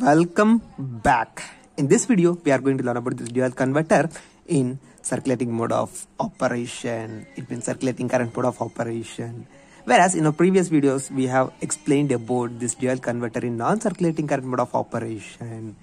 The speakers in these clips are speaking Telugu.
Welcome back. In this video, we are going to learn about this dual converter in circulating mode of operation. It means circulating current mode of operation. Whereas in our previous videos, we have explained about this dual converter in non-circulating current mode of operation.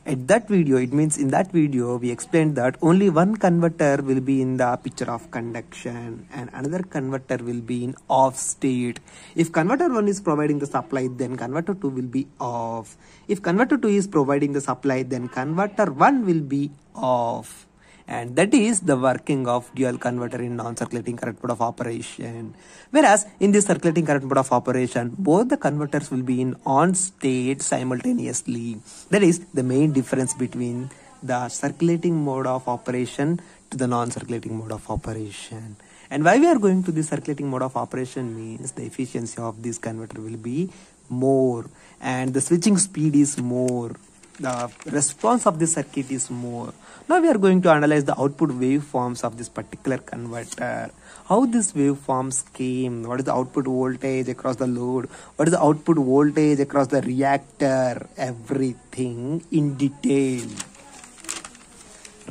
At that video, it means in that video, we explained that only one converter will be in the picture of conduction and another converter will be in off state. If converter 1 is providing the supply, then converter 2 will be off. If converter 2 is providing the supply, then converter 1 will be off. And that is the working of dual converter in non-circulating current mode of operation. Whereas in this circulating current mode of operation, both the converters will be in on state simultaneously. That is the main difference between the circulating mode of operation to the non-circulating mode of operation. And why we are going to the circulating mode of operation means the efficiency of this converter will be more and the switching speed is more. The response of this circuit is more. Now we are going to analyze the output waveforms of this particular converter. How these waveforms came, what is the output voltage across the load, what is the output voltage across the reactor, everything in detail.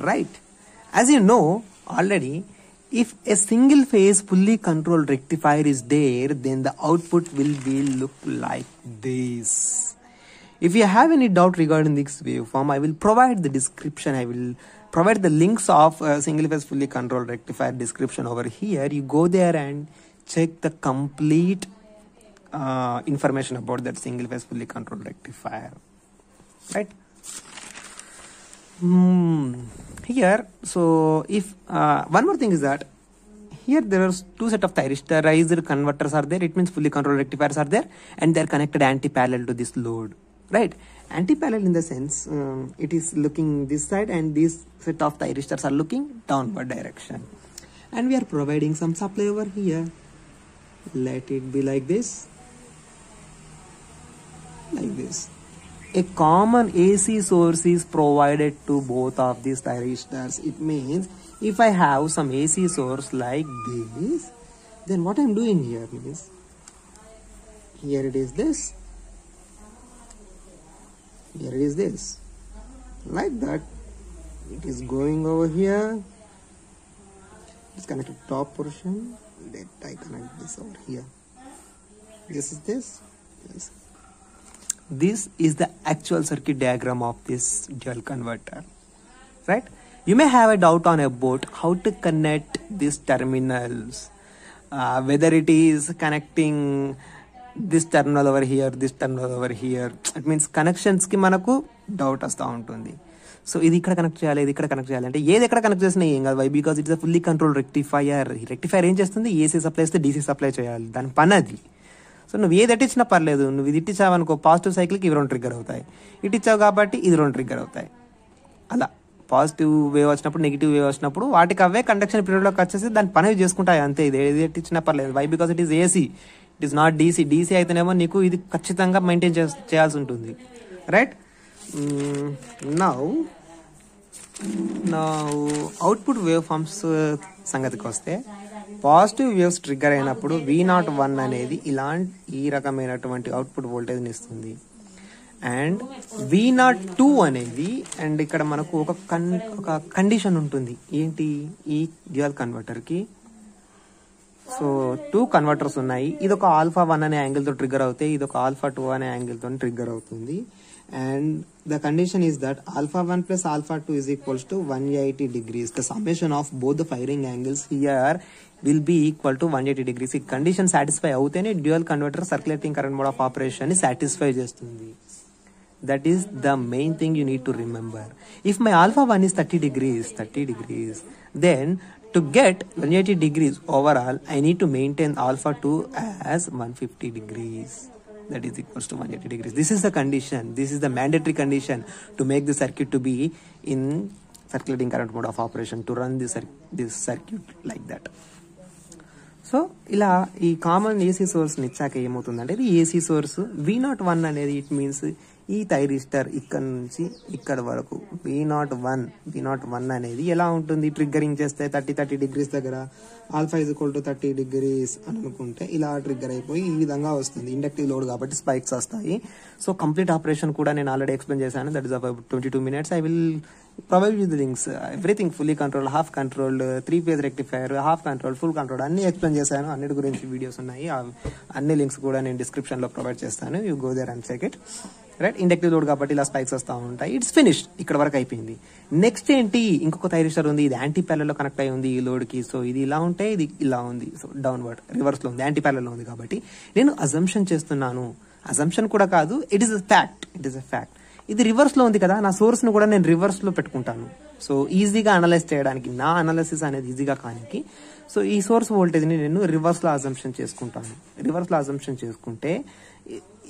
Right? As you know already, if a single phase fully controlled rectifier is there, then the output will be look like this. If you have any doubt regarding this waveform, I will provide the description. I will provide the links of single phase fully controlled rectifier description over here. You go there and check the complete information about that single phase fully controlled rectifier. Right? Here, so if one more thing is that here there are two set of thyristerized converters are there. It means fully controlled rectifiers are there and they are connected anti-parallel to this load. Right, anti-parallel in the sense it is looking this side and this set of thyristors are looking downward direction, and we are providing some supply over here. Let it be like this, A common AC source is provided to both of these thyristors. It means if I have some AC source like this, then what I am doing here is, here it is this. Here it is this, like that. It is going over here. It's connected to top portion. Let I connect this over here. This is this. Yes. This is the actual circuit diagram of this dual converter. Right? You may have a doubt on about how to connect these terminals. Whether it is connecting this terminal over here, this terminal over here. It means connections ki manaku doubt asta untundi. So ఇది ఇక్కడ కనెక్ట్ చేయాలి, ఇది ఇక్కడ కనెక్ట్ చేయాలి అంటే ఏది ఎక్కడ కనెక్ట్ చేసినా ఏం కాదు. Why because it's a fully control rectifier. Rectifier ఏం చేస్తుంది, ఏసీ సప్లై ఇస్తే డీసీ సప్లై చేయాలి, దాని పని అది. సో నువ్వు ఏది ఎట్టిచ్చినా పర్లేదు. నువ్వు ఇది ఇట్టించావు అనుకో, పాజిటివ్ సైకిల్కి ఇవి 2 ట్రిగ్గర్ అవుతాయి. ఇటు ఇచ్చావు కాబట్టి ఇది 2 ట్రిగ్గర్ అవుతాయి. అలా పాజిటివ్ వేవ్ వచ్చినప్పుడు, నెగిటివ్ వేవ్ వచ్చినప్పుడు వాటికి అవే కండక్షన్ పీరియడ్లోకి వచ్చేసి దాని పని చేసుకుంటాయి అంతే. ఇది ఏది ఎట్టిచ్చినా పర్లేదు. Why because it is AC, it is not DC. DC అయితేనేమో నీకు ఇది ఖచ్చితంగా మెయింటైన్ చేయాల్సి ఉంటుంది. Right? Now output wave forms సంగతికి వస్తే, పాజిటివ్ వేవ్స్ ట్రిగ్గర్ అయినప్పుడు V01 అనేది ఈ రకమైనటువంటి అవుట్పుట్ వోల్టేజ్ని ఇస్తుంది. అండ్ V02 అనేది, అండ్ ఇక్కడ మనకు ఒక కండిషన్ ఉంటుంది. ఏంటి? ఈ డ్యూయల్ కన్వర్టర్కి సో 2 కన్వర్టర్స్ ఉన్నాయి. ఇది ఒక α1 అనే యాంగిల్తో ట్రిగ్గర్ అవుతాయి, ఇది ఒక α2 అనే యాంగిల్తో ట్రిగ్గర్ అవుతుంది. And the condition is that α1 plus α2 is equals to 180 degrees. The summation of both the firing angles here will be equal to 180 degrees. ఈ కండిషన్ సాటిస్ఫై అవుతేనే dual converter circulating current mode of operation ని సాటిస్ఫై చేస్తుంది. That is the main thing you need to remember. If my α1 is 30 degrees, then to get 180 degrees overall, I need to maintain α2 as 150 degrees. That is equals to 180 degrees. This is the condition. This is the mandatory condition to make the circuit to be in circulating current mode of operation, to run this circuit like that. So ఇలా ఈ కామన్ ఏసీ సోర్స్ని ఇచ్చాక ఏమవుతుందంటే, ఇది ఏసీ సోర్స్ V01 అనేది ఇట్ మీన్స్ ఈ థైరిస్టర్ ఇక్కడ నుంచి ఇక్కడ వరకు V01 అనేది ఎలా ఉంటుంది, ట్రిగ్గరింగ్ చేస్తే 30 degrees దగ్గర ఆల్ఫా = 30 degrees అని అనుకుంటే ఇలా ట్రిగ్గర్ అయిపోయి ఈ విధంగా వస్తుంది. ఇండక్టివ్ లోడ్ కాబట్టి స్పైక్స్ వస్తాయి. సో కంప్లీట్ ఆపరేషన్ కూడా నేను ఆల్రెడీ ఎక్స్ప్లెయిన్ చేశాను. That is about 22 minutes. I will provide you the links. Everything fully control, half control, 3-phase rectifier, half control, full control అన్ని ఎక్స్ప్లెయిన్ చేశాను. అన్నిటి గురించి వీడియోస్ ఉన్నాయి. అన్ని లింక్స్ కూడా నేను డిస్క్రిప్షన్ లో ప్రొవైడ్ చేస్తాను. You go there and check it. Right, inductive load కాబట్టి ఇలా స్పైక్స్ వస్తూ ఉంటాయి. ఇట్స్ ఫినిష్డ్, ఇక్కడ వరకు అయిపోయింది. నెక్స్ట్ ఏంటి, ఇంకొక థైరిస్టర్ ఉంది. ఇది యాంటీ ప్యారలల్ లో కనెక్ట్ అయి ఉంది ఈ లోడ్ కి. సో ఇది ఇలా ఉంటే ఇది ఇలా ఉంది. సో డౌన్వర్డ్ రివర్స్ లో ఉంది, యాంటీ ప్యారలల్ లో ఉంది కాబట్టి నేను అజంప్షన్ చేస్తున్నాను. అజంప్షన్ కూడా కాదు, ఇట్ ఈస్ అ ఫ్యాక్ట్. ఇది రివర్స్ లో ఉంది కదా, నా సోర్స్ ను కూడా నేను రివర్స్ లో పెట్టుకుంటాను. సో ఈజీగా అనలైజ్ చేయడానికి, నా అనాలిసిస్ అనేది ఈజీగా కానికి. సో ఈ సోర్స్ వోల్టేజ్ ని నేను రివర్స్ లో అజంప్షన్ చేసుకుంటాను. రివర్స్ లో అజంప్షన్ చేసుకుంటే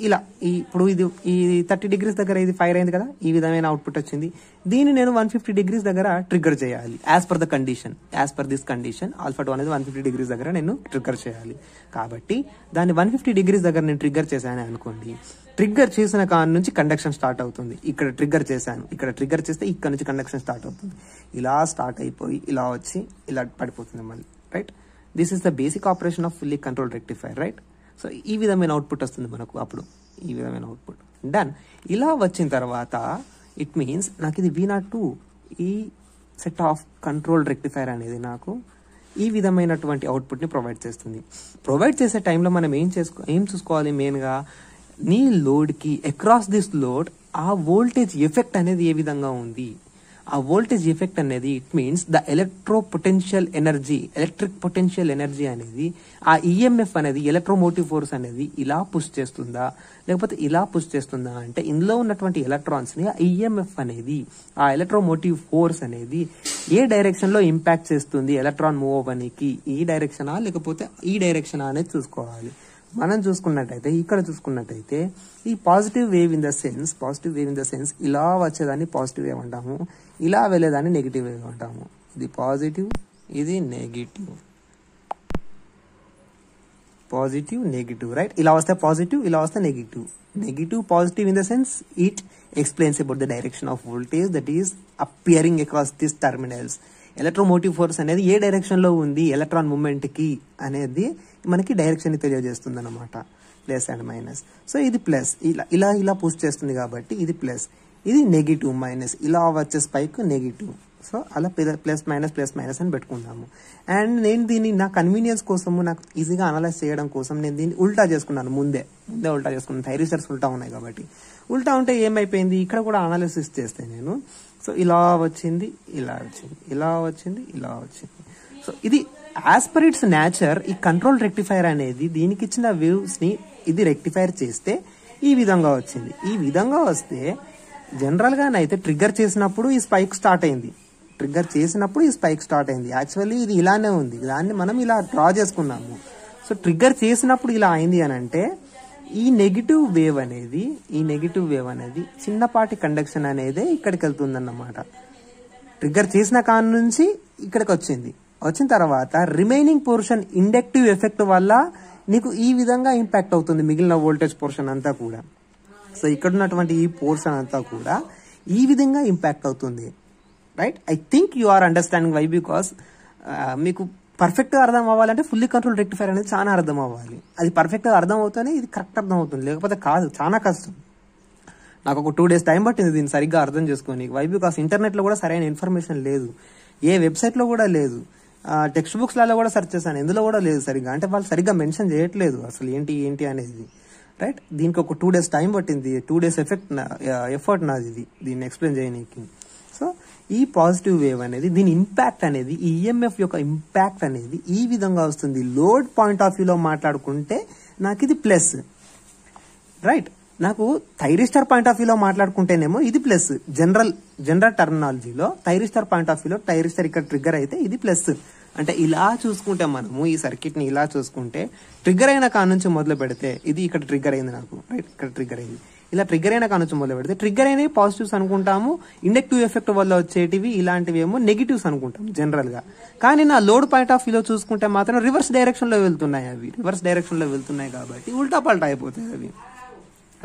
ఇలా ఇప్పుడు ఈ 30 degrees దగ్గర ఇది ఫైర్ అయింది కదా, ఈ విధమైన అవుట్పుట్ వచ్చింది. దీన్ని నేను 150 degrees దగ్గర ట్రిగ్గర్ చేయాలి. As per the condition, as per this condition α2 అనేది 150 degrees దగ్గర నేను ట్రిగ్గర్ చేయాలి. కాబట్టి దాన్ని 150 degrees దగ్గర నేను ట్రిగ్గర్ చేశాను అనుకోండి. ట్రిగ్గర్ చేసిన కాడ నుంచి కండక్షన్ స్టార్ట్ అవుతుంది. ఇక్కడ ట్రిగ్గర్ చేశాను, ఇక్కడ ట్రిగ్గర్ చేస్తే ఇక్కడ నుంచి కండక్షన్ స్టార్ట్ అవుతుంది. ఇలా స్టార్ట్ అయిపోయి ఇలా వచ్చి ఇలా పడిపోతుంది మళ్ళీ. Right, this is the basic operation of fully control rectifier. Right, so ఈ విధమైన అవుట్పుట్ వస్తుంది మనకు. అప్పుడు ఈ విధమైన అవుట్పుట్ డన్. ఇలా వచ్చిన తర్వాత ఇట్ మీన్స్ నాకు ఇది V02 ఈ సెట్ ఆఫ్ కంట్రోల్ రెక్టిఫైర్ అనేది నాకు ఈ విధమైనటువంటి అవుట్పుట్ ని ప్రొవైడ్ చేస్తుంది. ప్రొవైడ్ చేసే టైంలో మనం ఏం చూసుకోవాలి మెయిన్గా, నీ లోడ్ కి అక్రాస్ దిస్ లోడ్ ఆ వోల్టేజ్ ఎఫెక్ట్ అనేది ఏ విధంగా ఉంది. ఆ వోల్టేజ్ ఎఫెక్ట్ అనేది it means the electric potential energy అనేది ఆ ఈఎంఎఫ్ అనేది ఎలక్ట్రోమోటివ్ ఫోర్స్ అనేది ఇలా పుష్ చేస్తుందా లేకపోతే ఇలా పుష్ చేస్తుందా అంటే ఇందులో ఉన్నటువంటి ఎలక్ట్రాన్స్ ని ఆ ఈఎంఎఫ్ అనేది ఆ ఎలక్ట్రోమోటివ్ ఫోర్స్ అనేది ఏ డైరెక్షన్ లో ఇంపాక్ట్ చేస్తుంది ఎలక్ట్రాన్ మూవ్ అవ్వడానికి, ఈ డైరెక్షనా లేకపోతే ఈ డైరెక్షనా అనేది చూసుకోవాలి. మనం చూసుకున్నట్టయితే ఇక్కడ చూసుకున్నట్టయితే ఈ positive wave in the sense ఇలా వచ్చేదాన్ని పాజిటివ్ వేవ్ అంటాము, ఇలా వెళ్ళేదాన్ని నెగిటివ్ వేవ్ అంటాము. ఇది పాజిటివ్, ఇది నెగిటివ్, రైట్. ఇలా వస్తే పాజిటివ్, ఇలా వస్తే negative. Positive in the sense it explains about the direction of voltage that is appearing across this terminals. Electromotive force అనేది ఏ డైరెక్షన్ లో ఉంది ఎలక్ట్రాన్ మూవ్మెంట్ కి అనేది మనకి డైరెక్షన్ ని తెలియజేస్తుంది అనమాట, ప్లస్ అండ్ మైనస్. సో ఇది ప్లస్, ఇలా పుష్ చేస్తుంది కాబట్టి ఇది ప్లస్, ఇది నెగిటివ్ మైనస్, ఇలా వచ్చే స్పైక్ నెగిటివ్. సో అలా ప్లస్ మైనస్ అని పెట్టుకుందాము. అండ్ నేను దీన్ని నా కన్వీనియన్స్ కోసము, నాకు ఈజీగా అనలైజ్ చేయడం కోసం నేను దీన్ని ఉల్టా చేసుకున్నాను. ముందే ఉల్టా చేసుకున్నాను. థైరిస్టర్స్ ఉల్టా ఉన్నాయి కాబట్టి. ఉల్టా ఉంటే ఏమైపోయింది, ఇక్కడ కూడా అనాలిసిస్ చేస్తే నేను సో ఇలా వచ్చింది, ఇలా వచ్చింది. సో ఇది యాజ్ పర్ ఇట్స్ నేచర్ ఈ కంట్రోల్ రెక్టిఫైర్ అనేది దీనికి ఇచ్చిన వేవ్స్ ని ఇది రెక్టిఫైర్ చేస్తే ఈ విధంగా వచ్చింది. ఈ విధంగా వస్తే జనరల్ గానైతే ట్రిగ్గర్ చేసినప్పుడు ఈ స్పైక్ స్టార్ట్ అయింది. యాక్చువల్లీ ఇది ఇలానే ఉంది, దాన్ని మనం ఇలా డ్రా చేసుకున్నాము. సో ట్రిగ్గర్ చేసినప్పుడు ఇలా అయింది అని అంటే ఈ నెగిటివ్ వేవ్ అనేది చిన్నపాటి కండక్షన్ అనేది ఇక్కడికి వెళ్తుంది అన్నమాట. ట్రిగ్గర్ చేసిన కాడ నుంచి ఇక్కడికి వచ్చిన తర్వాత రిమైనింగ్ పోర్షన్ ఇండక్టివ్ ఎఫెక్ట్ వల్ల నీకు ఈ విధంగా ఇంపాక్ట్ అవుతుంది మిగిలిన వోల్టేజ్ పోర్షన్ అంతా కూడా. సో ఇక్కడ ఉన్నటువంటి ఈ పోర్షన్ అంతా కూడా ఈ విధంగా ఇంపాక్ట్ అవుతుంది. Right, I think you are understanding why, because మీకు పర్ఫెక్ట్ గా అర్థం అవ్వాలంటే ఫుల్లీ కంట్రోల్ రెక్టిఫైర్ అనేది చాలా అర్థం అవ్వాలి. అది పర్ఫెక్ట్ గా అర్థం అవుతానే ఇది కరెక్ట్ అర్థం అవుతుంది, లేకపోతే కాదు. చాలా కష్టం. నాకు ఒక 2 days టైం పట్టింది దీన్ని సరిగ్గా అర్థం చేసుకొని. వై బికాస్ ఇంటర్నెట్ లో కూడా సరైన ఇన్ఫర్మేషన్ లేదు, ఏ వెబ్సైట్ లో కూడా లేదు, టెక్స్ట్ బుక్స్ లలో కూడా సెర్చ్ చేశాను, ఎందులో కూడా లేదు సరిగ్గా. అంటే వాళ్ళు సరిగ్గా మెన్షన్ చేయట్లేదు అసలు ఏంటి అనేది. రైట్, దీనికి ఒక 2 days టైం పట్టింది. 2 days ఎఫర్ట్ నాది దీన్ని ఎక్స్ప్లెయిన్ చేయడానికి. సో ఈ పాజిటివ్ వేవ్ అనేది దీని ఇంపాక్ట్ అనేది ఈఎంఎఫ్ యొక్క ఇంపాక్ట్ అనేది ఈ విధంగా వస్తుంది. లోడ్ పాయింట్ ఆఫ్ వ్యూలో మాట్లాడుకుంటే నాకు ఇది ప్లస్. రైట్, నాకు థైరిస్టర్ పాయింట్ ఆఫ్ వ్యూలో మాట్లాడుకుంటేనేమో ఇది ప్లస్. జనరల్ టర్మినాలజీలో థైరిస్టర్ పాయింట్ ఆఫ్ వ్యూలో థైరిస్టర్ ఇక్కడ ట్రిగ్గర్ అయితే ఇది ప్లస్. అంటే ఇలా చూసుకుంటే మనము ఈ సర్క్యూట్ ని ఇలా చూసుకుంటే ట్రిగ్గర్ అయిన కాడ నుంచి మొదలు పెడితే ఇది ఇక్కడ ట్రిగ్గర్ అయింది నాకు. రైట్, ఇక్కడ ట్రిగ్గర్ అయింది. ఇలా ట్రిగ్గర్ అయిన కాడ నుంచి మొదలు పెడితే ట్రిగ్గర్ అయినవి పాజిటివ్స్ అనుకుంటాము, ఇండక్టివ్ ఎఫెక్ట్ వల్ల వచ్చేటివి ఇలాంటివి ఏమో నెగిటివ్స్ అనుకుంటాం జనరల్ గా. కానీ నా లోడ్ పాయింట్ ఆఫ్ వ్యూలో చూసుకుంటే మాత్రం రివర్స్ డైరెక్షన్ లో వెళ్తున్నాయి కాబట్టి ఉల్టా పల్టా అయిపోతాయి అవి.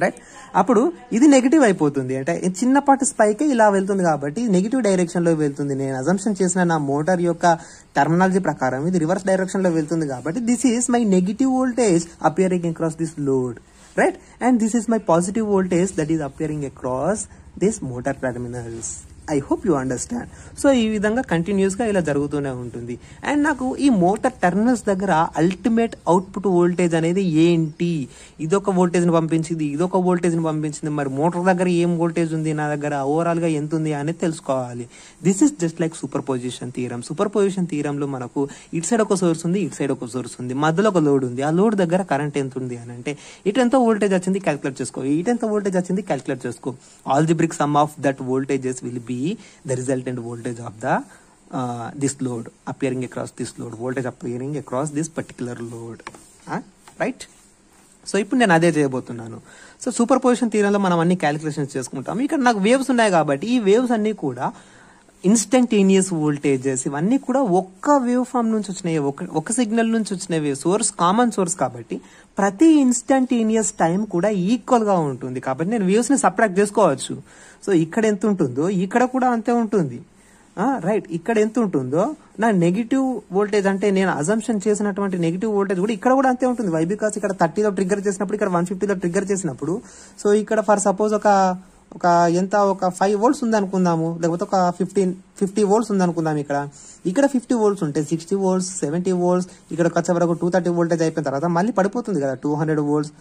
రైట్. అప్పుడు ఇది నెగిటివ్ అయిపోతుంది, అంటే చిన్నపాటి స్పైకే ఇలా వెళ్తుంది కాబట్టి నెగిటివ్ డైరెక్షన్ లో వెళ్తుంది. నేను అజంప్షన్ చేసిన నా మోటార్ యొక్క టర్మినాలజీ ప్రకారం ఇది రివర్స్ డైరెక్షన్ లో వెళ్తుంది కాబట్టి this is my negative voltage appearing across this load, right, and this is my positive voltage that is appearing across this motor terminals. I hope you understand. So ఈ విధంగా కంటిన్యూస్ గా ఇలా జరుగుతూనే ఉంటుంది. అండ్ నాకు ఈ మోటార్ టర్మినల్స్ దగ్గర అల్టిమేట్ అవుట్పుట్ వోల్టేజ్ అనేది ఏంటి, ఇదొక వోల్టేజ్ ని పంపించింది, ఇదొక వోల్టేజ్ ని పంపించింది, మరి మోటార్ దగ్గర ఏం వోల్టేజ్ ఉంది, నా దగ్గర ఓవరాల్ గా ఎంత ఉంది అనేది తెలుసుకోవాలి. This is just like super position theorem. Super position theorem లో మనకు ఇటు సైడ్ ఒక సోర్స్ ఉంది, ఇటు సైడ్ ఒక సోర్స్ ఉంది, మధ్యలో ఒక లోడ్ ఉంది. ఆ లోడ్ దగ్గర కరెంట్ ఎంత ఉంది అని అంటే ఇటు ఎంత వోల్టేజ్ వచ్చింది క్యాల్కులేట్ చేసుకో, ఇటు ఎంత వోల్టేజ్ వచ్చింది క్యాల్కులేట్ చేసుకో. Algebraic some of that voltages will be the resultant voltage of the this load appearing across this load, voltage appearing across this particular load, right. So ఇప్పుడు నేను అదే చేయబోతున్నాను. సో సూపర్ పొజిషన్ థియరంలో మనం అన్ని క్యాలిక్యులేషన్స్ చేసుకుంటాం. ఇక్కడ నాకు వేవ్స్ ఉన్నాయి కాబట్టి ఈ వేవ్స్ అన్ని కూడా ఇన్స్టంటేనియస్ వోల్టేజెస్, ఇవన్నీ కూడా ఒక్క వేవ్ ఫామ్ నుంచి వచ్చినాయి, ఒక సిగ్నల్ నుంచి వచ్చినవి. సోర్స్ కామన్ సోర్స్ కాబట్టి ప్రతి ఇన్స్టంటేనియస్ టైం కూడా ఈక్వల్ గా ఉంటుంది కాబట్టి నేను వేవ్స్ ని సబ్ట్రాక్ట్ చేసుకోవచ్చు. సో ఇక్కడ ఎంత ఉంటుందో ఇక్కడ కూడా అంతే ఉంటుంది, రైట్. ఇక్కడ ఎంత ఉంటుందో నా నెగిటివ్ వోల్టేజ్ అంటే నేను అజంప్షన్ చేసినటువంటి నెగిటివ్ వోల్టేజ్ కూడా ఇక్కడ కూడా అంతే ఉంటుంది. వై బికాస్ ఇక్కడ 30లో ట్రిగ్గర్ చేసినప్పుడు ఇక్కడ 150లో ట్రిగ్గర్ చేసినప్పుడు, సో ఇక్కడ ఫర్ సపోజ్ ఒక 5 వోల్ట్స్ ఉంది అనుకుందాము, లేకపోతే ఒక 50 వోల్ట్స్ ఉంది అనుకుందాం. ఇక్కడ 50 వోల్ట్స్ ఉంటే 60 వోల్ట్స్ 70 వోల్ట్స్ ఇక్కడ వచ్చే వరకు 230 వోల్టేజ్ అయిపోయిన తర్వాత మళ్ళీ పడిపోతుంది కదా 200 వోల్ట్స్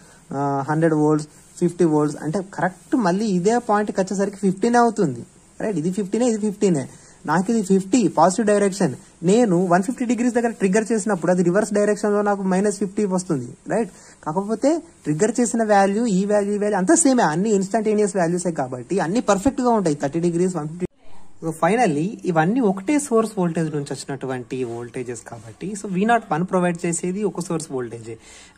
100 వోల్ట్స్ 50 వోల్ట్స్ అంటే కరెక్ట్ మళ్ళీ ఇదే పాయింట్కి వచ్చేసరికి 15 అవుతుంది, రైట్. ఇది 15 ఇది 15. నాకు ఇది 50 పాజిటివ్ డైరెక్షన్. నేను 150 డిగ్రీస్ దగ్గర ట్రిగ్గర్ చేసినప్పుడు అది రివర్స్ డైరెక్షన్ లో నాకు -50 వస్తుంది, రైట్. కాకపోతే ట్రిగ్గర్ చేసిన వాల్యూ ఈ వాల్యూ అంతా సేమే, అన్ని ఇన్స్టంటేనియస్ వాల్యూసే కాబట్టి అన్ని పర్ఫెక్ట్ గా ఉంటాయి 30 డిగ్రీస్ 150. సో ఫైనల్లీ ఇవన్నీ ఒకటే సోర్స్ వోల్టేజ్ నుంచి వచ్చినటువంటి వోల్టేజెస్ కాబట్టి సో V01 ప్రొవైడ్ చేసేది ఒక సోర్స్ వోల్టేజ్,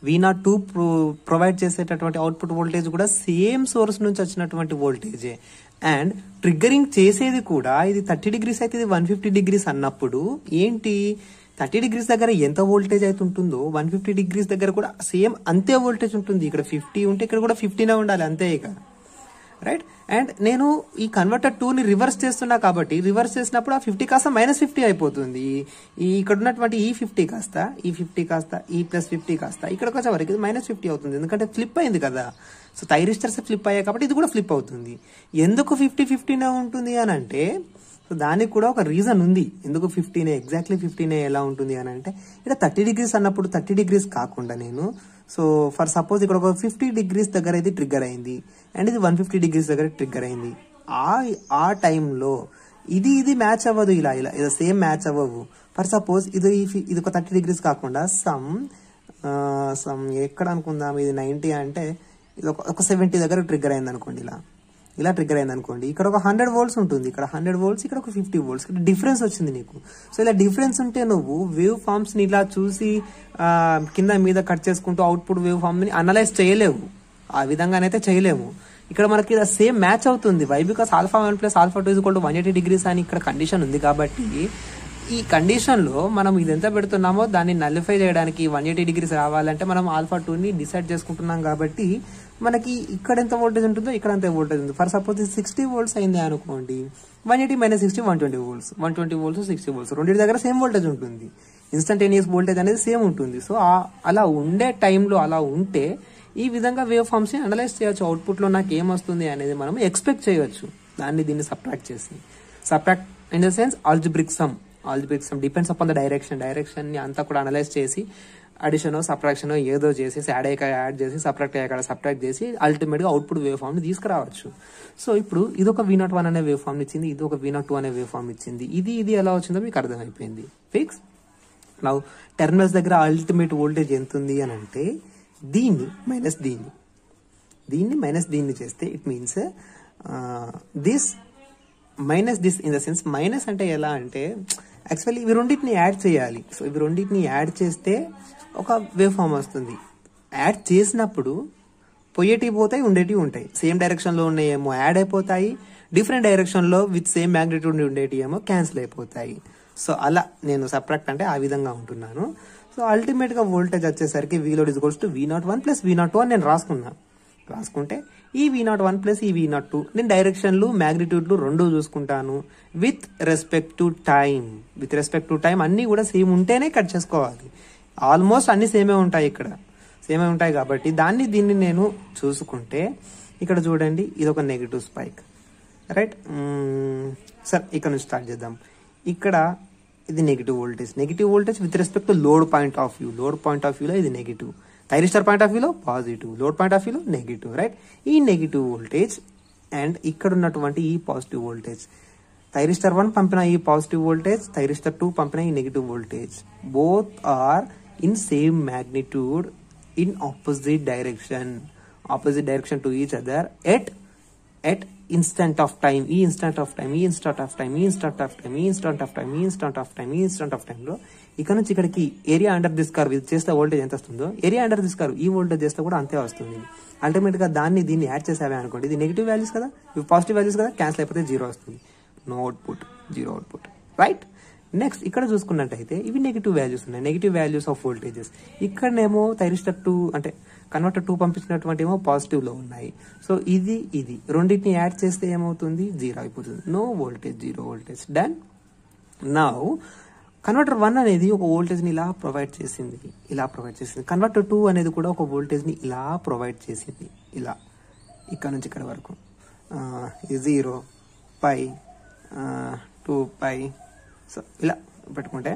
V02 ప్రొవైడ్ చేసేటటువంటి అవుట్పుట్ వోల్టేజ్ కూడా సేమ్ సోర్స్ నుంచి వచ్చినటువంటి వోల్టేజే. అండ్ ట్రిగ్గరింగ్ చేసేది కూడా ఇది 30 డిగ్రీస్ అయితే ఇది 150 డిగ్రీస్ అన్నప్పుడు ఏంటి 30 డిగ్రీస్ దగ్గర ఎంత వోల్టేజ్ అయితే ఉంటుందో 150 డిగ్రీస్ దగ్గర కూడా సేమ్ అంతే వోల్టేజ్ ఉంటుంది. ఇక్కడ 50 ఉంటే ఇక్కడ కూడా 15 ఉండాలి అంతే ఇక, రైట్. అండ్ నేను ఈ కన్వర్టర్ 2ని రివర్స్ చేస్తున్నా కాబట్టి రివర్స్ చేసినప్పుడు ఆ 50 కాస్త -50 అయిపోతుంది. ఇక్కడ ఉన్నటువంటి ఈ 50 కాస్త ఈ +50 కాస్త ఇక్కడికి వచ్చే వరకు ఇది -50 అవుతుంది, ఎందుకంటే ఫ్లిప్ అయింది కదా. సో థైరిస్టర్స్ ఫ్లిప్ అయ్యాయి కాబట్టి ఇది కూడా ఫ్లిప్ అవుతుంది. ఎందుకు 50-15 ఉంటుంది అని అంటే సో దానికి కూడా ఒక రీజన్ ఉంది. ఎందుకు 15 ఎగ్జాక్ట్లీ 15 ఎలా ఉంటుంది అని అంటే ఇక్కడ 30 డిగ్రీస్ అన్నప్పుడు 30 డిగ్రీస్ కాకుండా నేను సో ఫర్ సపోజ్ ఇక్కడ ఒక 50 డిగ్రీస్ దగ్గర ఇది ట్రిగ్గర్ అయింది అండ్ ఇది 150 డిగ్రీస్ దగ్గర ట్రిగ్గర్ అయింది. ఆ టైంలో ఇది మ్యాచ్ అవ్వదు, ఇలా సేమ్ మ్యాచ్ అవ్వవు. ఫర్ సపోజ్ ఇది ఒక 30 డిగ్రీస్ కాకుండా సమ్ ఎక్కడ అనుకుందాం ఇది 90 అంటే ఇది ఒక 70 దగ్గర ట్రిగ్గర్ అయింది అనుకోండి, ఇలా ట్రిగ్గర్ అయింది అనుకోండి. ఇక్కడ ఒక 100 వోల్ట్స్ ఉంటుంది, ఇక్కడ 100 వోల్ట్స్ ఇక్కడ ఒక 50 వోల్ట్స్, ఇక్కడ డిఫరెన్స్ వచ్చింది నీకు. సో ఇలా డిఫరెన్స్ ఉంటే నువ్వు వేవ్ ఫార్మ్స్ ని ఇలా చూసి కింద మీద కట్ చేసుకుంటూ అవుట్పుట్ వేవ్ ఫార్మ్ ని అనలైజ్ చేయలేవు, ఆ విధంగానైతే చేయలేము. ఇక్కడ మనకి సేమ్ మ్యాచ్ అవుతుంది. వై బికాస్ α1 + α2 = 180 డిగ్రీస్ అని ఇక్కడ కండిషన్ ఉంది కాబట్టి ఈ కండిషన్ లో మనం ఇది ఎంత పెడుతున్నామో దాన్ని నలిఫై చేయడానికి 180 డిగ్రీస్ రావాలంటే మనం α2ని డిసైడ్ చేసుకుంటున్నాం కాబట్టి మనకి ఇక్కడ ఎంత వోల్టేజ్ ఉంటుందో ఇక్కడ అంతే వోల్టేజ్ ఉంది. ఫర్ సపోజ్ 60 వోల్ట్స్ అయింది అనుకోండి, 180 - 60 120 వోల్ట్స్, 120 వోల్ట్స్ 60 వోల్ట్స్ రెండింటి దగ్గర సేమ్ వోల్టేజ్ ఉంటుంది, ఇన్స్టంటేనియస్ వోల్టేజ్ అనేది సేమ్ ఉంటుంది. సో అలా ఉండే టైంలో అలా ఉంటే ఈ విధంగా వేవ్ ఫార్మ్స్ ని అనలైజ్ చేయొచ్చు. అవుట్పుట్ లో నాకు ఏమొస్తుంది అనేది మనం ఎక్స్పెక్ట్ చేయొచ్చు దీన్ని సబ్ట్రాక్ట్ చేసి. Subtract in the sense algebraic some depends upon the direction ని అంతా కూడా అనలైజ్ చేసి అడిషన్ సబ్ట్రాక్షన్ ఏదో చేసేసి యాడ్ చేసి సబ్ట్రాక్ట్ చేసి అల్టిమేట్ గా అవుట్పుట్ వేవ్ ఫామ్ ని తీసుకురావచ్చు. సో ఇప్పుడు ఇది ఒక V01 అనే వేవ్ ఫామ్ ఇచ్చింది, ఇది ఒక V02 అనే వేవ్ ఫామ్ ఇచ్చింది. ఇది ఎలా వచ్చిందో మీకు అర్థమైపోయింది. ఫిక్స్. నౌ టెర్మినల్స్ దగ్గర అల్టిమేట్ వోల్టేజ్ ఎంత ఉంది అని అంటే దీన్ని దీన్ని చేస్తే it means this in the sense minus అంటే ఎలా అంటే యాక్చువల్లీ ఇవి రెండింటిని యాడ్ చేయాలి. సో ఇవి రెండింటిని యాడ్ చేస్తే ఒక వేవ్ ఫామ్ వస్తుంది. యాడ్ చేసినప్పుడు పోయేటివి పోతాయి, ఉండేటివి ఉంటాయి. సేమ్ డైరెక్షన్ లో ఉన్నాయేమో యాడ్ అయిపోతాయి, డిఫరెంట్ డైరెక్షన్ లో విత్ సేమ్ మ్యాగ్నిట్యూడ్ ఉండేటివి ఏమో క్యాన్సిల్ అయిపోతాయి. సో అలా నేను సబ్ట్రాక్ట్ అంటే ఆ విధంగా ఉంటున్నాను. సో అల్టిమేట్ గా వోల్టేజ్ వచ్చేసరికి V01 + V02 అని నేను రాసుకున్నా. రాసుకుంటే ఈ V01 ప్లస్ ఈ V02 నేను డైరెక్షన్లు మ్యాగ్నిట్యూడ్లు రెండు చూసుకుంటాను విత్ రెస్పెక్ట్ టు టైం అన్నీ కూడా సేమ్ ఉంటేనే కట్ చేసుకోవాలి. ఆల్మోస్ట్ అన్ని సేమే ఉంటాయి, ఇక్కడ సేమే ఉంటాయి కాబట్టి దీన్ని నేను చూసుకుంటే ఇక్కడ చూడండి ఇది ఒక నెగిటివ్ స్పైక్, రైట్. సార్ ఇక్కడ నుంచి స్టార్ట్ చేద్దాం. ఇక్కడ ఇది negative voltage with respect to load point of వ్యూలో ఇది నెగిటివ్, థైరిస్టర్ పాయింట్ ఆఫ్ వ్యూలో పాజిటివ్, లోడ్ పాయింట్ ఆఫ్ వ్యూలో నెగిటివ్, రైట్. ఈ నెగిటివ్ వోల్టేజ్ అండ్ ఇక్కడ ఉన్నటువంటి ఈ పాజిటివ్ వోల్టేజ్, థైరిస్టర్ 1 పంపిన ఈ పాజిటివ్ వోల్టేజ్, థైరిస్టర్ 2 పంపిన ఈ negative voltage, both are in same magnitude in opposite direction to each other at instant of time. ఈ ఇన్స్టంట్ ఆఫ్ టైంలో ఇక్కడ నుంచి ఇక్కడికి ఏరియా అండర్ దిస్ కర్వ్ ఇది చేస్తే వోల్టేజ్ ఎంత వస్తుందో, ఏరియా అండర్ దిస్ కర్వ్ ఈ వోల్టేజ్ చేస్తే కూడా అంతే వస్తుంది. అల్టిమేట్ గా దీన్ని యాడ్ చేసావే అనుకోండి, ఇది నెగిటివ్ వాల్యూస్ కదా, ఇవి పాజిటివ్ వాల్యూస్ కదా, క్యాన్సిల్ అయిపోతే 0 వస్తుంది. No output, 0 output, right. Next ఇక్కడ చూసుకున్నట్టయితే ఇవి నెగిటివ్ వాల్యూస్ ఉన్నాయి, నెగిటివ్ వాల్యూస్ ఆఫ్ వోల్టేజెస్. ఇక్కడనేమో థైరిస్టర్ 2 అంటే కన్వర్టర్ 2 పంపించినటువంటి ఏమో పాజిటివ్ లో ఉన్నాయి. సో ఇది రెండింటిని యాడ్ చేస్తే ఏమవుతుంది, 0 అయిపోతుంది. No voltage, 0 voltage, done. Now converter 1 అనేది ఒక వోల్టేజ్ ని ఇలా ప్రొవైడ్ చేసింది. కన్వర్టర్ 2 అనేది కూడా ఒక వోల్టేజ్ ని ఇలా ప్రొవైడ్ చేసింది, ఇలా ఇక్కడ నుంచి ఇక్కడ వరకు 0 π 2 π. సో ఇలా పెట్టుకుంటే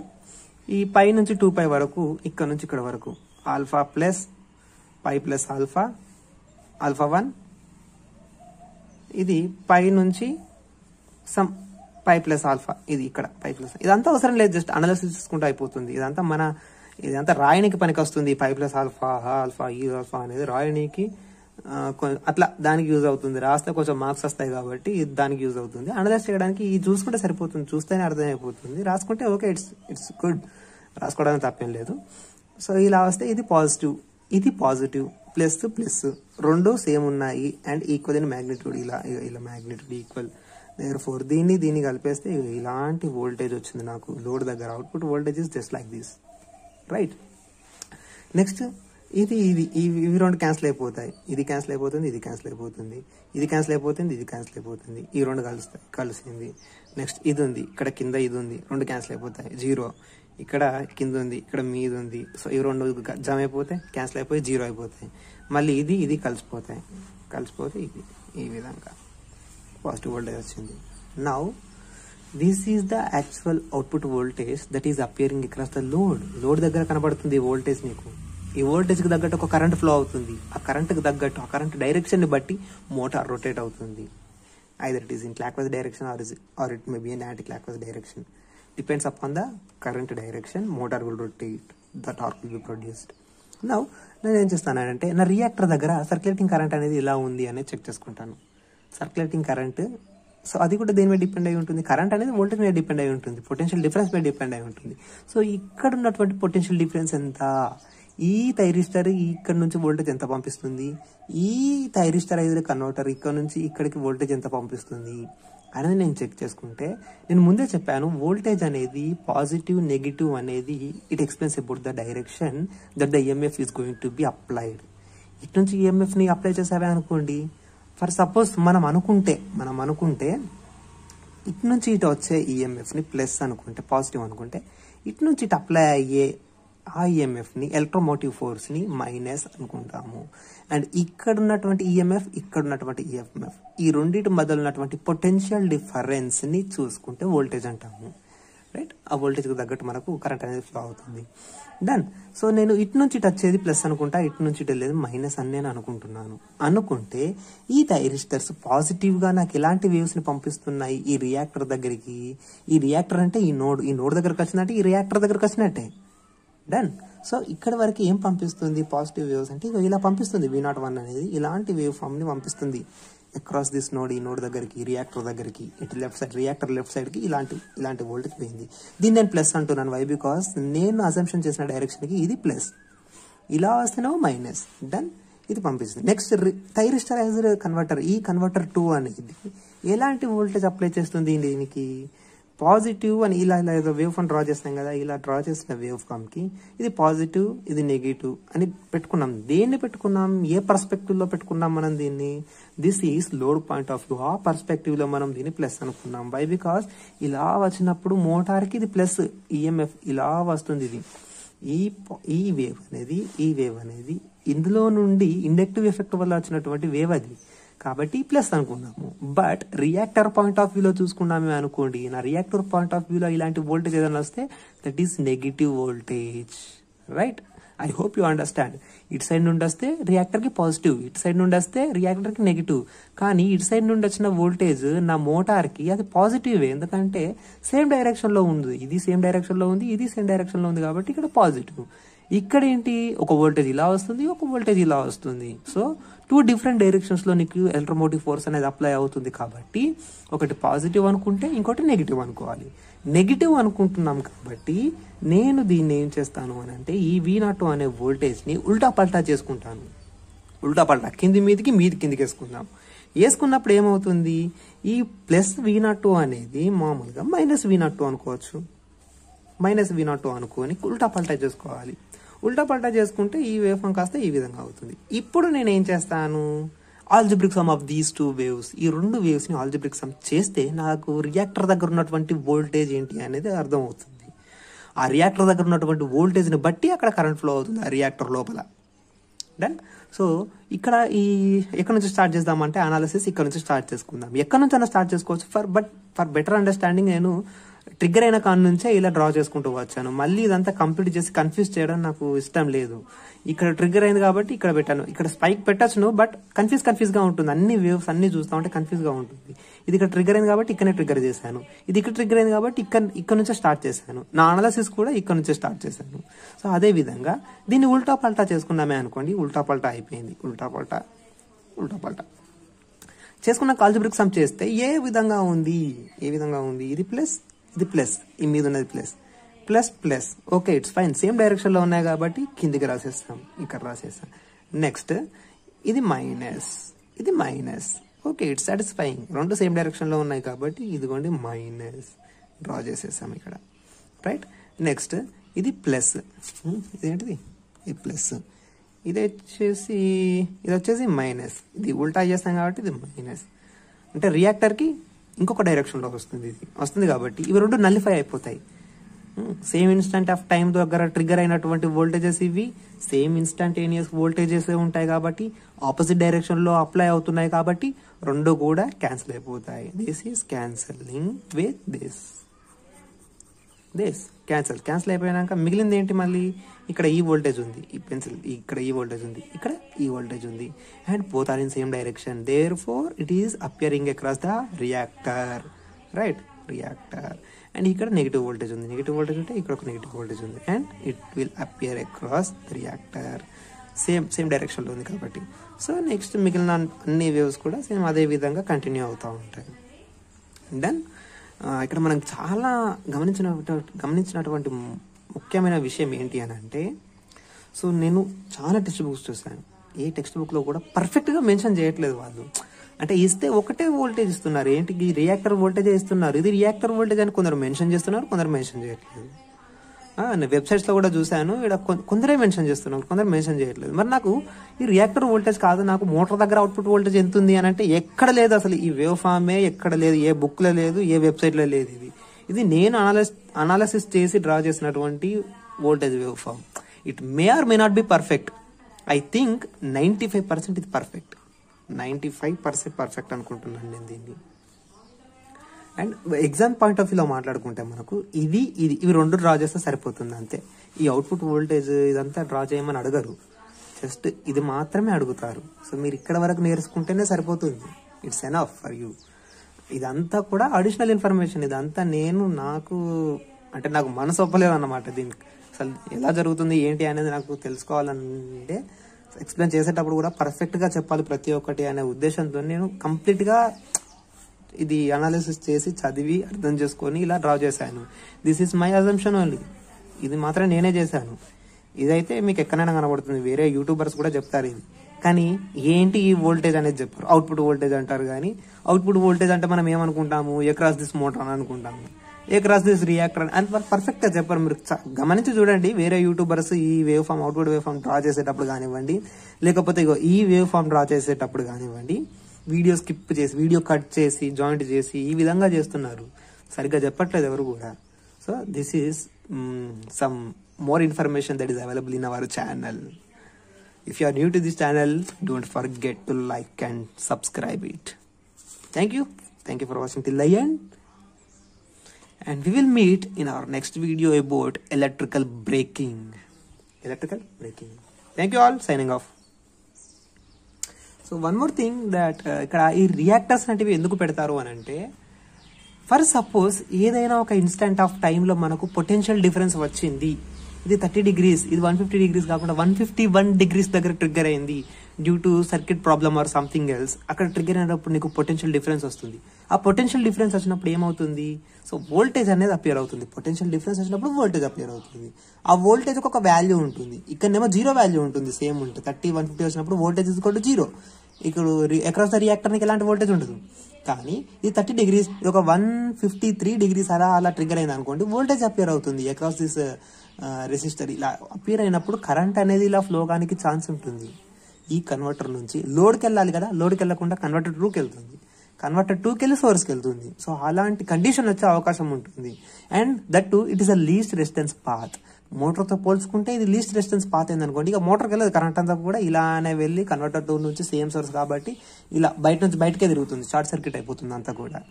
ఈ π నుంచి 2 π వరకు, ఇక్కడ నుంచి ఇక్కడ వరకు ఆల్ఫా ప్లస్ π ప్లస్ ఆల్ఫా 1, ఇది π నుంచి సమ్ π ప్లస్ ఆల్ఫా, ఇది ఇక్కడ π ప్లస్. ఇదంతా అవసరం లేదు, జస్ట్ అనాలిసిస్ చేసుకుంటూ అయిపోతుంది. ఇదంతా రాయనికి పనికి వస్తుంది. π ప్లస్ ఆల్ఫా ఈ ఆల్ఫా అనేది రాయనికి అట్లా దానికి యూజ్ అవుతుంది. రాస్తే కొంచెం మార్క్స్ వస్తాయి కాబట్టి దానికి యూజ్ అవుతుంది. అనలైజ్ చేయడానికి ఇది చూసుకుంటే సరిపోతుంది, చూస్తేనే అర్థమైపోతుంది. రాసుకుంటే ఓకే, ఇట్స్ గుడ్, రాసుకోవడానికి తప్పేం లేదు. సో ఇలా వస్తే ఇది పాజిటివ్ ప్లస్ రెండు సేమ్ ఉన్నాయి అండ్ ఈక్వల్ ఇన్ మ్యాగ్నిట్యూడ్. ఇలా మ్యాగ్నిట్యూడ్ ఈక్వల్, దేర్ఫోర్ దీన్ని కలిపేస్తే ఇలాంటి వోల్టేజ్ వచ్చింది నాకు లోడ్ దగ్గర. Output voltage is just like this, right. Next ఇవి రెండు క్యాన్సిల్ అయిపోతాయి, ఇది క్యాన్సిల్ అయిపోతుంది, ఇది క్యాన్సిల్ అయిపోతుంది, ఇది క్యాన్సిల్ అయిపోతుంది, ఇది క్యాన్సిల్ అయిపోతుంది, ఈ రెండు కలిసింది. నెక్స్ట్ ఇది ఉంది, ఇక్కడ కింద ఇది ఉంది, రెండు క్యాన్సిల్ అయిపోతాయి, 0. ఇక్కడ కింద ఉంది, ఇక్కడ మీద ఉంది. సో ఈ రెండు జమ అయిపోతే క్యాన్సిల్ అయిపోయి 0 అయిపోతాయి. మళ్ళీ ఇది కలిసిపోతే ఇది ఈ విధంగా పాజిటివ్ వోల్టేజ్ వచ్చింది. Now this is the actual output voltage that is appearing across the load దగ్గర కనబడుతుంది ఈ వోల్టేజ్ మీకు. ఈ వోల్టేజ్ కి తగ్గట్టు ఒక కరెంట్ ఫ్లో అవుతుంది. ఆ కరెంట్ కి తగ్గట్టు ఆ కరెంట్ డైరెక్షన్ ని బట్టి మోటార్ రొటేట్ అవుతుంది. Either it is in clock wise direction are it may be in anti clock wise direction. Depends upon the current direction, motor will rotate, the torque will be produced. Now నేను ఏం చేస్తానంటే నా రియాక్టర్ దగ్గర సర్క్యులేటింగ్ కరెంట్ అనేది ఇలా ఉంది అనేది చెక్ చేసుకుంటాను. సర్క్యులేటింగ్ కరెంట్, సో అది కూడా దేని మీద డిపెండ్ అయి ఉంటుంది, కరెంట్ అనేది వోల్టేజ్ మీద డిపెండ్ అయి ఉంటుంది, పొటెన్షియల్ డిఫరెన్స్ మీద డిపెండ్ అయి ఉంటుంది. సో ఇక్కడ ఉన్నటువంటి పొటెన్షియల్ డిఫరెన్స్ ఎంత, ఈ థైరిస్టర్ ఇక్కడ నుంచి వోల్టేజ్ ఎంత పంపిస్తుంది, ఈ థైరిస్టరైజ్డ్ కన్వర్టర్ ఇక్కడ నుంచి ఇక్కడికి వోల్టేజ్ ఎంత పంపిస్తుంది అనేది నేను చెక్ చేసుకుంటే, నేను ముందే చెప్పాను వోల్టేజ్ అనేది పాజిటివ్ నెగిటివ్ అనేది it explains about the direction that the EMF is going to be applied. ఇటు నుంచి ఈఎంఎఫ్ ని అప్లై చేసావే అనుకోండి, ఫర్ సపోజ్ మనం అనుకుంటే ఇటు నుంచి ఇటు వచ్చే ఈఎంఎఫ్ ని ప్లస్ అనుకుంటే, పాజిటివ్ అనుకుంటే, ఇటు నుంచి ఇటు అప్లై అయ్యే ఆ ఈఎంఎఫ్ ని ఎలక్ట్రోమోటివ్ ఫోర్స్ ని మైనస్ అనుకుంటాము. అండ్ ఇక్కడ ఉన్నటువంటి ఈఎంఎఫ్, ఇక్కడ ఉన్నటువంటి ఈఎంఎఫ్, ఈ రెండింటి మధ్యలో ఉన్నటువంటి పొటెన్షియల్ డిఫరెన్స్ ని చూసుకుంటే వోల్టేజ్ అంటాము, రైట్. ఆ వోల్టేజ్ కి తగ్గట్టు మనకు కరెంట్ అనేది ఫ్లో అవుతుంది. డన్. సో నేను ఇటు నుంచి ఇటు వచ్చేది ప్లస్ అనుకుంటా, ఇటు నుంచి ఇటు వెళ్ళేది మైనస్ అని నేను అనుకుంటే ఈ థైరిస్టర్స్ పాజిటివ్ గా నాకు ఎలాంటి వేవ్స్ ని పంపిస్తున్నాయి ఈ రియాక్టర్ దగ్గరికి. ఈ రియాక్టర్ అంటే ఈ నోడ్ దగ్గరకు వచ్చినట్టే, ఈ రియాక్టర్ దగ్గరకు వచ్చినట్టే. డన్. సో ఇక్కడ వరకు ఏం పంపిస్తుంది పాజిటివ్ వేవ్స్ అంటే ఇలా పంపిస్తుంది. V01 అనేది ఇలాంటి వేవ్ ఫామ్ ని పంపిస్తుంది అక్రాస్ దిస్ నోడ్, ఈ నోడ్ దగ్గరికి, రియాక్టర్ దగ్గరికి, ఇటు left side, reactor left side కి ఇలాంటి వోల్టేజ్ పోయింది. దీన్ని నేను ప్లస్ అంటున్నాను. వై? బికాస్ నేను అజంప్షన్ చేసిన డైరెక్షన్ కి ఇది ప్లస్, ఇలా వస్తేనేమో మైనస్. డన్. ఇది పంపిస్తుంది. నెక్స్ట్ థైరిస్టరైజ్డ్ కన్వర్టర్, ఈ కన్వర్టర్ 2 అనేది ఎలాంటి వోల్టేజ్ అప్లై చేస్తుంది దీనికి, పాజిటివ్ అని ఇలా ఇలా ఏదో వేవ్ ఫామ్ డ్రా చేస్తాం కదా, ఇలా డ్రా చేసిన వేవ్ ఫామ్ కి ఇది పాజిటివ్ ఇది నెగిటివ్ అని పెట్టుకున్నాం. దేన్ని పెట్టుకున్నాం, ఏ పర్స్పెక్టివ్ లో పెట్టుకున్నాం మనం దీన్ని, this is load point of view. ఆ పర్స్పెక్టివ్ లో మనం దీన్ని ప్లస్ అనుకున్నాం. వై? బికాస్ ఇలా వచ్చినప్పుడు మోటార్ కి ఇది ప్లస్, ఈఎంఎఫ్ ఇలా వస్తుంది. ఇది ఈ వేవ్ అనేది ఇందులో నుండి ఇండక్టివ్ ఎఫెక్ట్ వల్ల వచ్చినటువంటి వేవ్ అది, కాబట్టి ప్లస్ అనుకున్నాము. బట్ రియాక్టర్ పాయింట్ ఆఫ్ వ్యూలో చూసుకున్నామే అనుకోండి, నా రియాక్టర్ పాయింట్ ఆఫ్ వ్యూలో ఇలాంటి వోల్టేజ్ ఏదైనా వస్తే that is negative voltage, right? I hope you understand. ఇటు సైడ్ నుండి వస్తే రియాక్టర్ కి పాజిటివ్, ఇటు సైడ్ నుండి వస్తే రియాక్టర్ కి నెగిటివ్. కానీ ఇటు సైడ్ నుండి వచ్చిన వోల్టేజ్ నా మోటార్ కి అది పాజిటివ్, ఎందుకంటే సేమ్ డైరెక్షన్ లో ఉంది. ఇది సేమ్ డైరెక్షన్ లో ఉంది, ఇది సేమ్ డైరెక్షన్ లో ఉంది, కాబట్టి ఇక్కడ పాజిటివ్. ఇక్కడ ఏంటి, ఒక వోల్టేజ్ ఇలా వస్తుంది, ఒక వోల్టేజ్ ఇలా వస్తుంది. సో 2 డిఫరెంట్ డైరెక్షన్స్ లో నీకు ఎలక్ట్రోమోటివ్ ఫోర్స్ అనేది అప్లై అవుతుంది. కాబట్టి ఒకటి పాజిటివ్ అనుకుంటే ఇంకోటి నెగిటివ్ అనుకోవాలి. నెగిటివ్ అనుకుంటున్నాం కాబట్టి నేను దీన్ని ఏం చేస్తాను అని అంటే, ఈ V0 అనే వోల్టేజ్ ని ఉల్టా పల్టా చేసుకుంటాను. ఉల్టా పల్టా, కింది మీదికి కిందికి వేసుకుందాం. వేసుకున్నప్పుడు ఏమవుతుంది, ఈ ప్లస్ V0 అనేది మామూలుగా మైనస్ V0 అనుకోవచ్చు. మైనస్ V0 అనుకొని ఉల్టా పల్టా చేసుకోవాలి. ఉల్టా పల్టా చేసుకుంటే ఈ వేవ్ ఫామ్ కాస్త ఈ విధంగా అవుతుంది. ఇప్పుడు నేను ఏం చేస్తాను, algebraic some of these 2 waves, ఈ 2 వేవ్స్ ని ఆల్జిబ్రిక్ సమ్ చేస్తే నాకు రియాక్టర్ దగ్గర ఉన్నటువంటి వోల్టేజ్ ఏంటి అనేది అర్థం అవుతుంది. ఆ రియాక్టర్ దగ్గర ఉన్నటువంటి వోల్టేజ్ ని బట్టి అక్కడ కరెంట్ ఫ్లో అవుతుంది ఆ రియాక్టర్ లోపల. డన్. సో ఇక్కడ ఎక్కడి నుంచి స్టార్ట్ చేద్దామంటే అనాలిసిస్ ఇక్కడ నుంచి స్టార్ట్ చేసుకుందాం. ఎక్కడి నుంచి అయినా స్టార్ట్ చేసుకోవచ్చు. ఫర్ బెటర్ అండర్స్టాండింగ్ నేను ట్రిగ్గర్ అయిన కాడ నుంచే ఇలా డ్రా చేసుకుంటూ వచ్చాను. మళ్ళీ ఇదంతా కంప్లీట్ చేసి కన్ఫ్యూజ్ చేయడం నాకు ఇష్టం లేదు. ఇక్కడ ట్రిగ్గర్ అయింది కాబట్టి ఇక్కడ పెట్టాను. ఇక్కడ స్పైక్ పెట్టచ్చును, బట్ కన్ఫ్యూజ్ గా ఉంటుంది. అన్ని వేవ్స్ అన్ని చూస్తా ఉంటే కన్ఫ్యూజ్ గా ఉంటుంది. ఇది ఇక్కడ ట్రిగ్గర్ అయింది కాబట్టి ఇక్కడనే ట్రిగ్గర్ చేశాను. ఇది ఇక్కడ ట్రిగ్గర్ అయింది కాబట్టి ఇక్కడ నుంచే స్టార్ట్ చేశాను. నా అనాలిసిస్ కూడా ఇక్కడ నుంచే స్టార్ట్ చేశాను. సో అదే విధంగా దీన్ని ఉల్టా పల్టా చేసుకున్నామే అనుకోండి, ఉల్టా పల్టా అయిపోయింది. ఉల్టా పల్టా చేసుకున్న ఆల్జిబ్రిక్ సమ్ చేస్తే ఏ విధంగా ఉంది, ఇది ప్లస్, ఇది ప్లస్, ఈ మీద ఉన్నది plus. Okay, it's fine. Same direction లో ఉన్నాయి కాబట్టి కిందికి రాసేస్తాం, ఇక్కడ రాసేస్తాం. నెక్స్ట్ ఇది minus. Okay, it's satisfying. 2 same direction లో ఉన్నాయి కాబట్టి ఇదిగోండి మైనస్ డ్రా చేసేసాం ఇక్కడ, రైట్? నెక్స్ట్ ఇది ప్లస్, ఇదేంటిది, ఇది ప్లస్. ఇది వచ్చేసి మైనస్. ఇది ఉల్టా చేస్తాం కాబట్టి ఇది మైనస్. అంటే రియాక్టర్ కి ఇంకొక డైరెక్షన్ లో వస్తుంది కాబట్టి ఇవి 2 నల్లిఫై అయిపోతాయి. సేమ్ ఇన్స్టంట్ ఆఫ్ టైం దగ్గర ట్రిగ్గర్ అయినటువంటి వోల్టేజెస్ ఇవి సేమ్ ఇన్స్టంటేనియస్ వోల్టేజెస్ ఉంటాయి కాబట్టి ఆపోజిట్ డైరెక్షన్ లో అప్లై అవుతున్నాయి కాబట్టి 2 కూడా క్యాన్సిల్ అయిపోతాయి. This is cancelling with this cancel అయిపోయాక మిగిలింది ఏంటి, మళ్ళీ ఇక్కడ ఈ వోల్టేజ్ ఉంది, ఈ పెన్సిల్ ఇక్కడ ఈ వోల్టేజ్ ఉంది, ఇక్కడ ఈ వోల్టేజ్ ఉంది, and both are in same direction. Therefore it is appearing across the reactor, right? Reactor. And ఇక్కడ నెగిటివ్ వోల్టేజ్ ఉంది, నెగిటివ్ వోల్టేజ్ ఉంటే ఇక్కడ ఒక నెగిటివ్ వోల్టేజ్ ఉంది, and it will appear across the reactor. Same direction లో ఉంది కాబట్టి. సో నెక్స్ట్ మిగిలిన అన్ని వేవ్స్ కూడా సేమ్ అదే విధంగా కంటిన్యూ అవుతూ ఉంటాయి. దెన్ ఇక్కడ మనం చాలా గమనించినటువంటి ముఖ్యమైన విషయం ఏంటి అని అంటే, సో నేను చాలా టెక్స్ట్ బుక్స్ చూసాను. ఏ టెక్స్ట్ బుక్ లో కూడా పర్ఫెక్ట్ గా మెన్షన్ చేయట్లేదు వాళ్ళు. అంటే ఇస్తే ఒకటే వోల్టేజ్ ఇస్తున్నారు, ఏంటి రియాక్టర్ వోల్టేజ్ ఇస్తున్నారు. ఇది రియాక్టర్ వోల్టేజ్ అని కొందరు మెన్షన్ చేస్తున్నారు, కొందరు మెన్షన్ చేయట్లేదు. వెబ్సైట్స్ లో కూడా చూసాను, ఇక్కడ కొందరే మెన్షన్ చేస్తున్నారు, కొందరు మెన్షన్ చేయట్లేదు. మరి నాకు ఈ రియాక్టర్ వోల్టేజ్ కాదు, నాకు మోటార్ దగ్గర అవుట్పుట్ వోల్టేజ్ ఎంత ఉంది అని అంటే ఎక్కడ లేదు అసలు. ఈ వేవ్ ఫామే ఎక్కడ లేదు, ఏ బుక్ లో లేదు, ఏ వెబ్సైట్ లో లేదు. ఇది నేను అనాలిసిస్ చేసి డ్రా చేసినటువంటి voltage wave form. It may or may not be perfect. I think 95% ఇది పర్ఫెక్ట్, 95% పర్ఫెక్ట్ అనుకుంటున్నాను నేను దీన్ని. అండ్ ఎగ్జామ్ పాయింట్ ఆఫ్ వ్యూలో మాట్లాడుకుంటే మనకు ఇవి 2 డ్రా చేస్తే సరిపోతుంది అంతే. ఈ అవుట్పుట్ వోల్టేజ్ ఇదంతా డ్రా చేయమని అడగరు, జస్ట్ ఇది మాత్రమే అడుగుతారు. సో మీరు ఇక్కడ వరకు నేర్చుకుంటేనే సరిపోతుంది, ఇట్స్ ఎనఫ్ ఫర్ యూ. ఇదంతా కూడా అడిషనల్ ఇన్ఫర్మేషన్. ఇదంతా నాకు మనసు ఒప్పలేదు అన్నమాట. దీనికి అసలు ఎలా జరుగుతుంది ఏంటి అనేది నాకు తెలుసుకోవాలంటే ఎక్స్ప్లెయిన్ చేసేటప్పుడు కూడా పర్ఫెక్ట్ గా చెప్పాలి ప్రతి ఒక్కటి అనే ఉద్దేశంతో నేను కంప్లీట్ గా ఇది అనాలిసిస్ చేసి చదివి అర్థం చేసుకొని ఇలా డ్రా చేశాను. This is my assumption only. ఇది మాత్రం నేనే చేశాను. ఇదైతే మీకు ఎక్కడైనా కనబడుతుంది, వేరే యూట్యూబర్స్ కూడా చెప్తారు ఇది. కానీ ఏంటి ఈ వోల్టేజ్ అనేది చెప్పారు, అవుట్పుట్ వోల్టేజ్ అంటారు. కానీ అవుట్పుట్ వోల్టేజ్ అంటే మనం ఏమనుకుంటాము, అక్రాస్ దిస్ మోటార్ అని అనుకుంటాము. across this reactor and perfect గా చెప్పారు. మీరు గమనించి చూడండి, వేరే యూట్యూబర్స్ ఈ wave form output wave form draw చేసేటప్పుడు కానివ్వండి, లేకపోతే ఇగో ఈ వేవ్ ఫామ్ డ్రా చేసేటప్పుడు కానివ్వండి, వీడియో స్కిప్ చేసి వీడియో కట్ చేసి జాయింట్ చేసి ఈ విధంగా చేస్తున్నారు, సరిగ్గా చెప్పట్లేదు ఎవరు కూడా. So this is some more information that is available in our channel. If you are new to this channel, don't forget to like and subscribe it. Thank you for watching till the end, and we will meet in our next video about electrical braking. Thank you all, signing off. So one more thing that ఇక్కడ ఈ రియాక్టర్స్ అనేవి ఎందుకు పెడతారు అని అంటే, ఫర్ సపోజ్ ఏదైనా ఒక ఇన్స్టెంట్ ఆఫ్ టైంలో మనకు పొటెన్షియల్ డిఫరెన్స్ వచ్చింది, ఇది 30 degrees, ఇది 150 degrees కాకుండా 151 degrees దగ్గర ట్రిగ్గర్ అయింది due to circuit problem or something else. అక్కడ ట్రిగ్గర్ అయినప్పుడు నీకు పొటెన్షియల్ డిఫరెన్స్ వస్తుంది. ఆ పొటెన్షియల్ డిఫరెన్స్ వచ్చినప్పుడు ఏమవుతుంది, సో వోల్టేజ్ అనేది అపియర్ అవుతుంది. పొటెన్షియల్ డిఫరెన్స్ వచ్చినప్పుడు వోల్టేజ్ అపియర్ అవుతుంది. ఆ వోల్టేజ్ ఒక వాల్యూ ఉంటుంది, ఇక్కడనేమో జీరో వాల్యూ ఉంటుంది, సేమ్ ఉంటుంది. 30, 150 వచ్చినప్పుడు voltage is equal to zero. ఇక్కడ అక్రాస్ ద రియాక్టర్కి ఎలాంటి వోల్టేజ్ ఉండదు. కానీ ఇది 30 degrees, ఒక 153 degrees అలా ట్రిగ్గర్ అయింది అనుకోండి, వోల్టేజ్ అపియర్ అవుతుంది అక్రాస్ దిస్ రెసిస్టర్. ఇలా అపియర్ అయినప్పుడు కరెంట్ అనేది ఇలా ఫ్లో కానికి ఛాన్స్ ఉంటుంది. ఈ కన్వర్టర్ నుంచి లోడ్కి వెళ్ళాలి కదా, లోడ్కి వెళ్ళకుండా కన్వర్టర్ 2కి వెళ్తుంది, కన్వర్టర్ 2కి వెళ్ళి సోర్స్కి వెళ్తుంది. సో అలాంటి కండిషన్ వచ్చే అవకాశం ఉంటుంది. And that too it is a least resistance path. మోటార్తో పోల్చుకుంటే ఇది లీస్ట్ రెసిస్టెన్స్ పాత్ ఏందనుకోండి, ఇక మోటార్కి వెళ్ళదు, కరెంట్ అంతా కూడా ఇలానే వెళ్ళి కన్వర్టర్ 2 నుంచి సేమ్ సోర్స్ కాబట్టి ఇలా బయట నుంచి బయటకే తిరుగుతుంది, షార్ట్ సర్క్యూట్ అయిపోతుంది అంతా కూడా.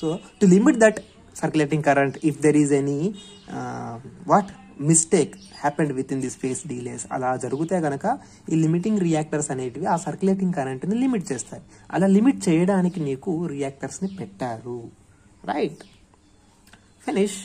So to limit that circulating current, if there is any mistake happened with in this face delays, అలా జరిగితే గనక ఈ లిమిటింగ్ రియాక్టర్స్ అనేటివి ఆ సర్క్యులేటింగ్ కరెంట్ని లిమిట్ చేస్తాయి. అలా లిమిట్ చేయడానికి నీకు రియాక్టర్స్ని పెట్టారు. Right, finish.